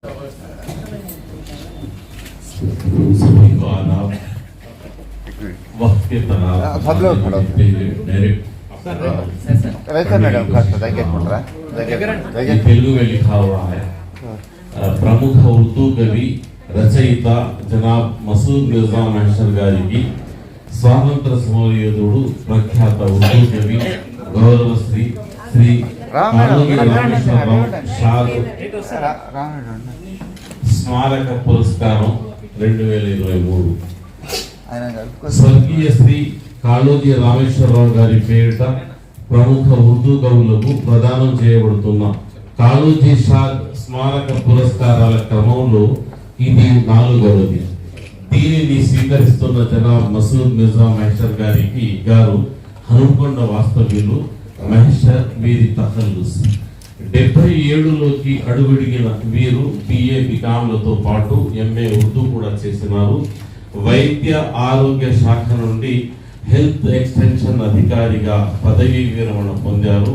सभी को आदाब। वक्त के तनाव सब लोग खड़ो वैसे मैडम तेलुगु में लिखा हुआ है। प्रमुख उर्दू कवि रचयिता जनाब मसूद मिर्जा महशर गारी की स्वातंत्र समरयोधुडु प्रख्यात उर्दू कवि गौरव श्री श्री स्मारक पुरस्कारं 2023 స్వర్గీయ శ్రీ కాళోజీ రామేశ్వరరావు గారి పేరిట ప్రముఖ ఉర్దూ కవులకు ప్రదానం చేయబడుతున్న కాళోజీ షాద్ స్మారక పురస్కారాల క్రమంలో ఇది 4వది. దీనిని స్వీకరిస్తున్న జనాబ్ మసూద్ మిర్జా మహేషర్ గారు హనుమకొండ వాస్తవ్యులు. మహేషర్ వీరి తఖల్లుస్ 77లోకి అడుగుడిగిన వీరు బిఏ బికాంలతో పాటు ఎంఏ ఉర్దూ కూడా చేసినారు. వైద్య ఆరోగ్య శాఖ నుండి హెల్త్ ఎక్స్టెన్షన్ అధికారిగా పదవీ విరమణ పొందారు.